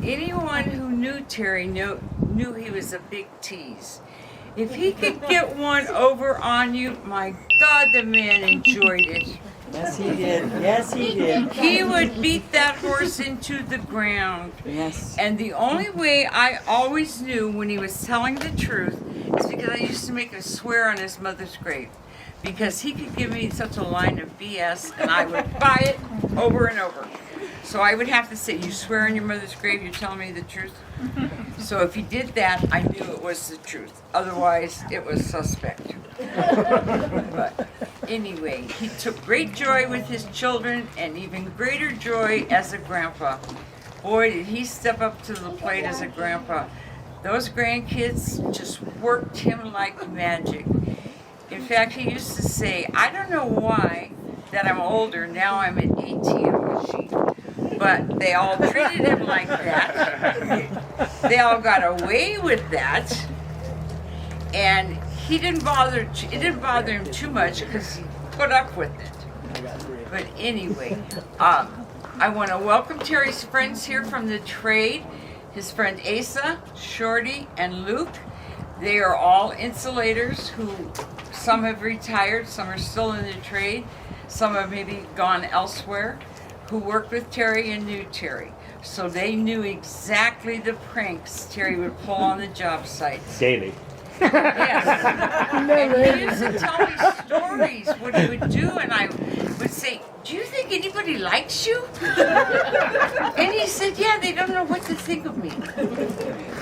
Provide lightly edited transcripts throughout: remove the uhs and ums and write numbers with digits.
anyone who knew Terry knew he was a big tease. If he could get one over on you, my God, the man enjoyed it. Yes, he did. Yes, he did. He would beat that horse into the ground. Yes. And the only way I always knew when he was telling the truth is because I used to make him swear on his mother's grave. Because he could give me such a line of BS and I would buy it over and over. So I would have to say, you swear on your mother's grave, you're telling me the truth? So if he did that, I knew it was the truth. Otherwise, it was suspect. But anyway, he took great joy with his children and even greater joy as a grandpa. Boy, did he step up to the plate as a grandpa. Those grandkids just worked him like magic. In fact, he used to say, I don't know why that I'm older, now I'm an ATM machine. But they all treated him like that. They all got away with that. And it didn't bother him too much because he put up with it. But anyway, I want to welcome Terry's friends here from the trade. His friend Asa, Shorty, and Luke. They are all insulators who some have retired, some are still in the trade, some have maybe gone elsewhere, who worked with Terry and knew Terry. So they knew exactly the pranks Terry would pull on the job sites. Daily. Yes. And he used to tell me stories, what he would do, and I would say, do you think anybody likes you? And he said, yeah, they don't know what to think of me.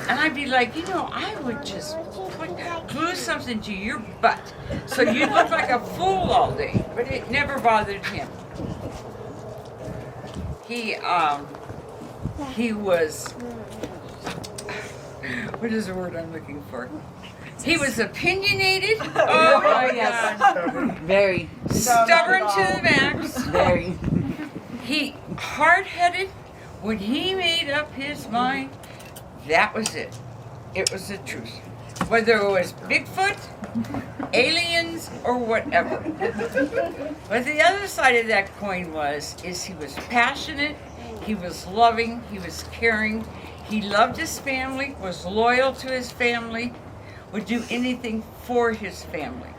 And I'd be like, I would just glue something to your butt so you'd look like a fool all day. But it never bothered him. He was, what is the word I'm looking for? He was opinionated. Oh my God. Very. Stubborn to the max. Very. He hard-headed. When he made up his mind, that was it. It was the truth. Whether it was Bigfoot, aliens, or whatever. But the other side of that coin is he was passionate, he was loving, he was caring, he loved his family, was loyal to his family, would do anything for his family.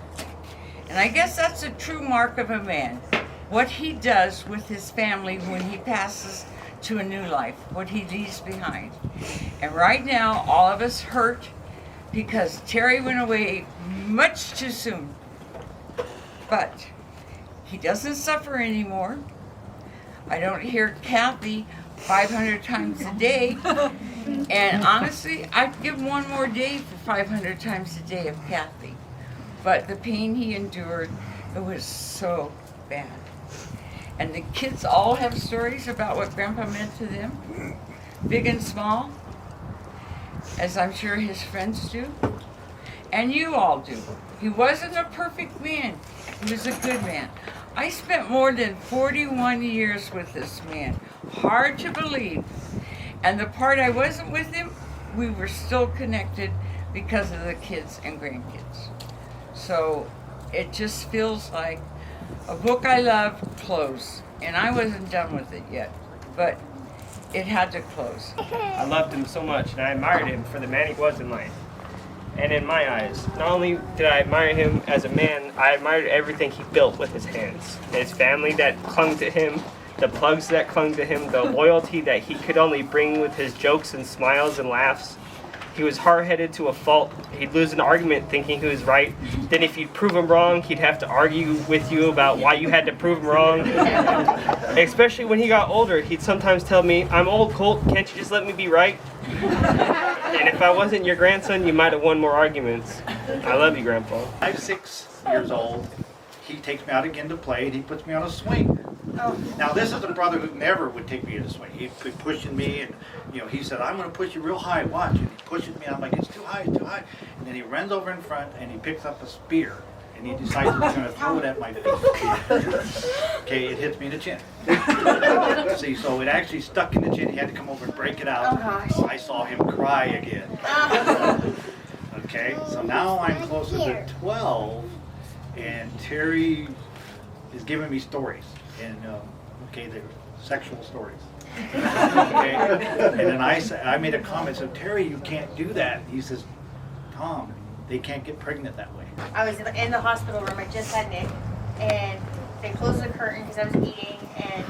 And I guess that's a true mark of a man. What he does with his family when he passes to a new life, what he leaves behind. And right now, all of us hurt because Terry went away much too soon. But he doesn't suffer anymore. I don't hear Kathy 500 times a day. And honestly, I'd give one more day for 500 times a day of Kathy. But the pain he endured, it was so bad. And the kids all have stories about what Grandpa meant to them, big and small, as I'm sure his friends do, and you all do. He wasn't a perfect man. He was a good man. I spent more than 41 years with this man. Hard to believe. And the part I wasn't with him, we were still connected because of the kids and grandkids. So it just feels like a book I loved closed. And I wasn't done with it yet, but it had to close. I loved him so much, and I admired him for the man he was in life. And in my eyes, not only did I admire him as a man, I admired everything he built with his hands. His family that clung to him, the plugs that clung to him, the loyalty that he could only bring with his jokes and smiles and laughs. He was hard-headed to a fault. He'd lose an argument thinking he was right. Then if you'd prove him wrong, he'd have to argue with you about why you had to prove him wrong. Especially when he got older, he'd sometimes tell me, I'm old, Colt, can't you just let me be right? And if I wasn't your grandson, you might have won more arguments. I love you, Grandpa. I'm 6 years old. He takes me out again to play, and he puts me on a swing. Now, this is a brother who never would take me in a swing. He'd be pushing me, and he said, I'm going to push you real high, watch. And he pushes me, and I'm like, it's too high, it's too high. And then he runs over in front, and he picks up a spear, and he decides he's going to throw it at my face. Okay, it hits me in the chin. See, so it actually stuck in the chin. He had to come over and break it out. I saw him cry again. Okay, so now I'm closer to 12, and Terry is giving me stories. And, okay, they're sexual stories. Okay? And then I made a comment, so Terry, you can't do that. He says, Tom, they can't get pregnant that way. I was in the hospital room. I just had Nick, and they closed the curtain because I was eating, and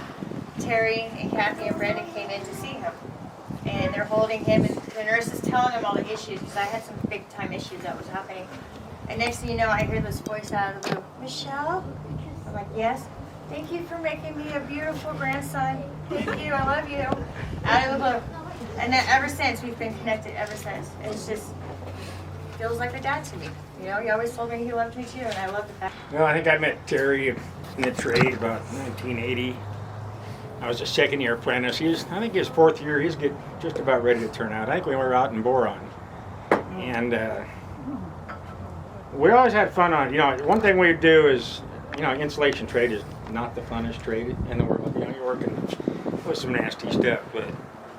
Terry and Kathy and Brandon came in to see him. And they're holding him, and the nurse is telling him all the issues, because I had some big time issues that was happening. And next thing you know, I hear this voice out of the blue, Michelle? I'm like, yes. Thank you for making me a beautiful grandson. Thank you, I love you. Out of the blue. And then ever since, we've been connected ever since. It's just, feels like a dad to me. You know, he always told me he loved me too, and I love the fact. Well, I think I met Terry in the trade about 1980. I was a second-year apprentice. I think his fourth year, he's just about ready to turn out. I think we were out in Boron. And we always had fun on, one thing we do is, insulation trade is not the funnest trade in the world. You're working with some nasty stuff, but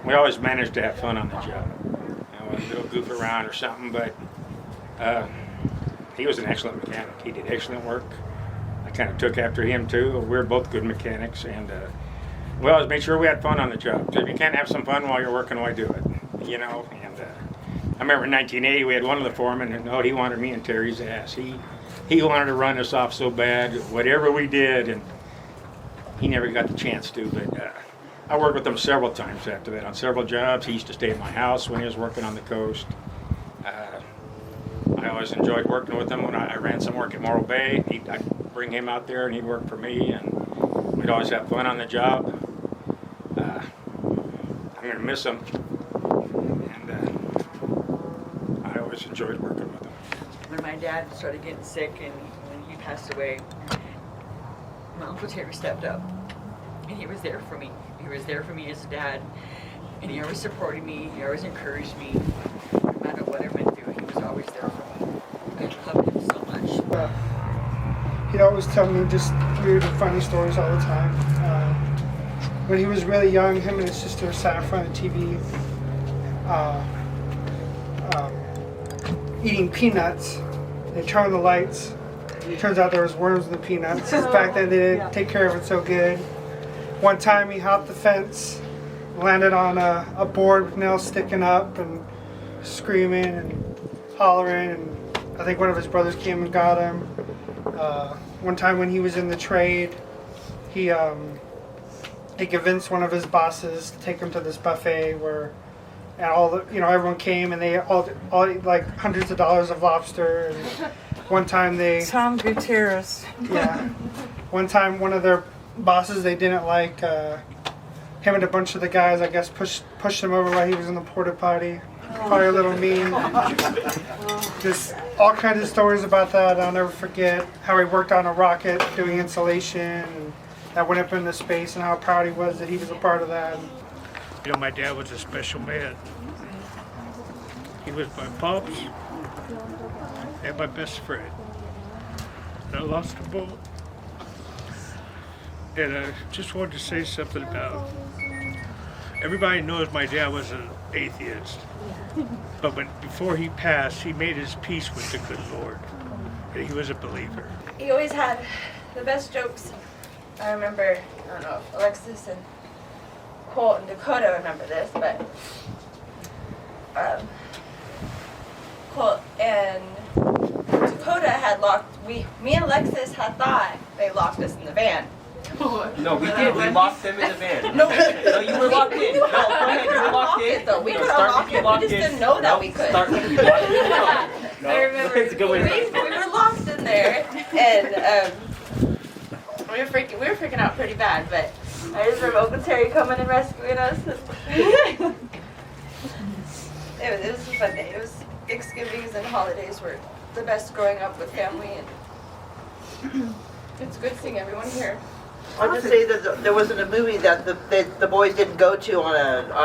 we always managed to have fun on the job. A little goof around or something, but he was an excellent mechanic. He did excellent work. I kind of took after him too. We were both good mechanics, and we always made sure we had fun on the job. Because if you can't have some fun while you're working, why do it? And I remember in 1980 we had one of the foremen, and he wanted me and Terry's ass. He wanted to run us off so bad, whatever we did, and he never got the chance to. But I worked with him several times after that on several jobs. He used to stay at my house when he was working on the coast. I always enjoyed working with him. When I ran some work at Morro Bay, I'd bring him out there and he'd work for me, and we'd always have fun on the job. I'm going to miss him, and I always enjoyed working with him. When my dad started getting sick and when he passed away, my Uncle Terry stepped up and he was there for me. He was there for me as a dad, and he always supported me, he always encouraged me. No matter what I went through, he was always there for me. I loved him so much. He'd always tell me just weird and funny stories all the time. When he was really young, him and his sister sat in front of the TV eating peanuts. They turned the lights. It turns out there was worms in the peanuts. Back then they didn't take care of it so good. One time he hopped the fence, landed on a board with nails sticking up and screaming and hollering, and I think one of his brothers came and got him. One time when he was in the trade, he convinced one of his bosses to take him to this buffet where, and everyone came and they all ate like hundreds of dollars of lobster. And one time Tom Gutierrez. yeah, one time one of their bosses they didn't like, him and a bunch of the guys, I guess, pushed him over while he was in the porta potty. Probably a little mean. Just all kinds of stories about that. I'll never forget how he worked on a rocket doing insulation and that went up into space, and how proud he was that he was a part of that. My dad was a special man. He was my pops and my best friend. And I lost them both. And I just wanted to say something about, everybody knows my dad was an atheist. But before he passed, he made his peace with the good Lord. And he was a believer. He always had the best jokes. I remember, I don't know if Alexis and Colt and Dakota remember this, but Colt and Dakota had me and Alexis had thought they locked us in the van. No, we did. We locked them in the van. No, you were locked in. No, go ahead. You were locked in. Though. We could unlock it. We just didn't know that we could. Start with you locked in. No. I remember It's a good way to we were locked in there, and we were freaking out pretty bad. But I just remember Uncle Terry coming and rescuing us. It was a fun day. It was Thanksgivings and holidays were the best growing up with family, and it's good seeing everyone here. I'll just say that there wasn't a movie that the boys didn't go to on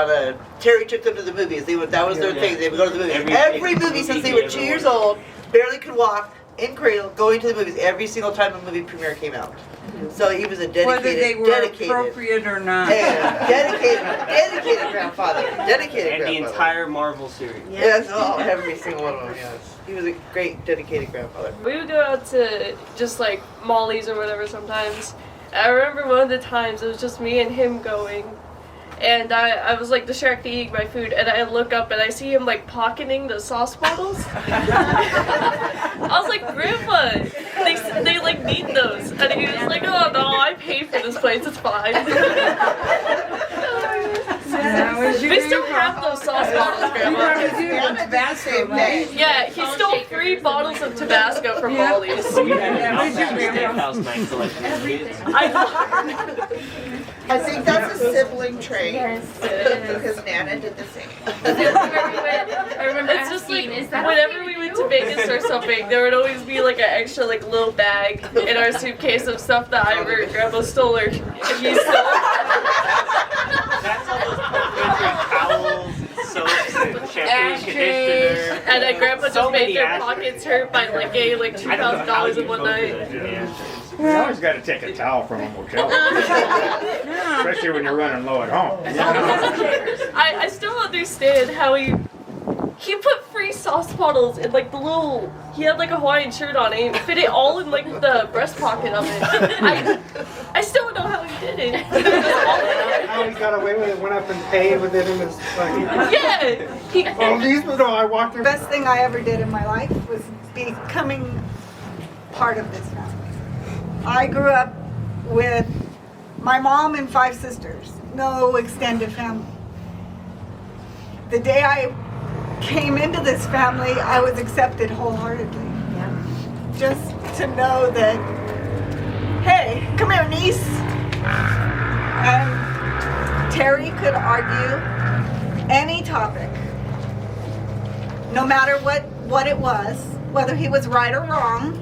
a Terry took them to the movies. That was their thing. They would go to the movies. Every movie since they were 2 years old, barely could walk, in cradle, going to the movies every single time a movie premiere came out. So he was a dedicated, whether they were appropriate or not. Yeah, dedicated grandfather. Dedicated and grandfather. the entire Marvel series. Yes, every single one of them. Yes, he was a great dedicated grandfather. We would go out to just like Molly's or whatever sometimes. I remember one of the times it was just me and him going, and I was like distracted eating my food, and I look up and I see him like pocketing the sauce bottles. I was like, Grandpa, they like need those, and he was like, oh no, I paid for this place, it's fine. We still have those sauce bottles, Grandma. Tabasco, right? Yeah, he stole 3 bottles of Tabasco from Wally's. Steakhouse night selection. I think that's a sibling trait. Because Nana did the same. I remember it's just like whenever we went to Vegas or something, there would always be like an extra like little bag in our suitcase of stuff that Ivor and Grandpa stole or he stole. That's all those complimentary towels and soaps and shampoo and conditioner. And then Grandpa So just made many their ashtrays. pockets hurt by like getting like $2,000 in one night. You always got to take a towel from a motel, especially when you're running low at home. I still understand how he put free sauce bottles in like the little. He had like a Hawaiian shirt on and he fit it all in like the breast pocket of it. I still don't know how he did it. How he got away with it, went up and paid with it in his fucking. Yeah. Oh, these, no, I walked The through. best thing I ever did in my life was becoming part of this family. I grew up with my mom and 5 sisters, no extended family. The day I came into this family, I was accepted wholeheartedly. Just to know that, hey, come here, niece. And Terry could argue any topic, no matter what it was, whether he was right or wrong.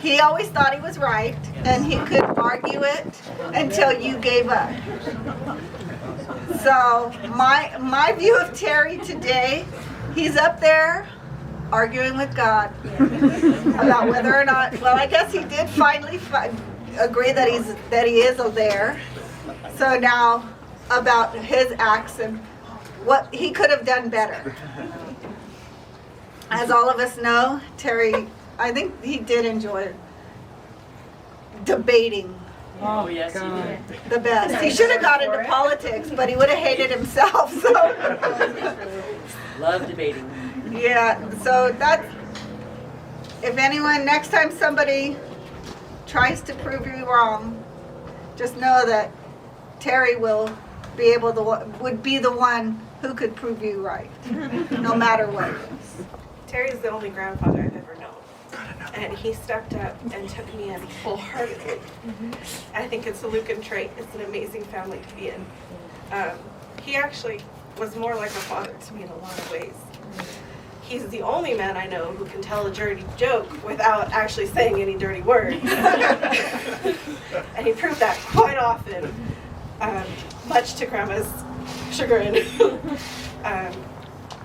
He always thought he was right, and he could argue it until you gave up. So my view of Terry today, he's up there arguing with God about whether or not. Well, I guess he did finally agree that he is there. So now about his acts and what he could have done better. As all of us know, Terry, I think he did enjoy debating Oh, yes, he did. the best. He should have got into politics, but he would have hated himself. So Love debating. yeah, so that's, if anyone, next time somebody tries to prove you wrong, just know that Terry would be the one who could prove you right, no matter what it is. Terry's the only grandfather I've ever known. And he stepped up and took me in wholeheartedly. I think it's a Lueken trait. It's an amazing family to be in. He actually was more like a father to me in a lot of ways. He's the only man I know who can tell a dirty joke without actually saying any dirty words. And he proved that quite often, much to Grandma's chagrin.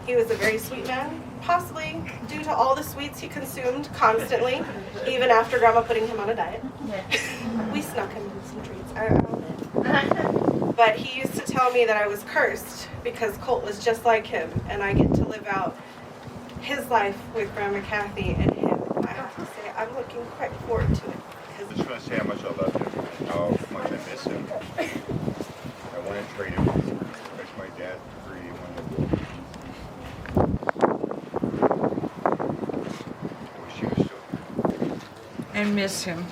He was a very sweet man, possibly due to all the sweets he consumed constantly, even after Grandma putting him on a diet. We snuck him in some treats, I own it. But he used to tell me that I was cursed because Colt was just like him, and I get to live out his life with Grandma Kathy and him. I have to say, I'm looking quite forward to it. I just want to say how much I love him, how much I miss him. I want to trade him. Especially my dad for he wanted. I wish he was still here. And miss him.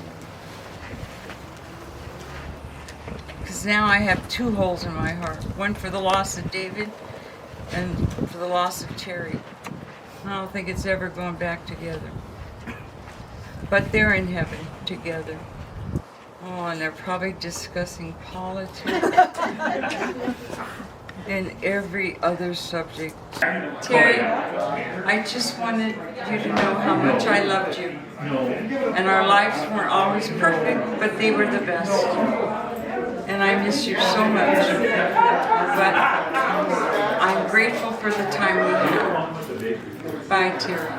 Because now I have 2 holes in my heart. One for the loss of David and for the loss of Terry. I don't think it's ever going back together. But they're in heaven together. Oh, and they're probably discussing politics and every other subject. Terry, I just wanted you to know how much I loved you. And our lives weren't always perfect, but they were the best. And I miss you so much. But I'm grateful for the time we had. Bye, Terry.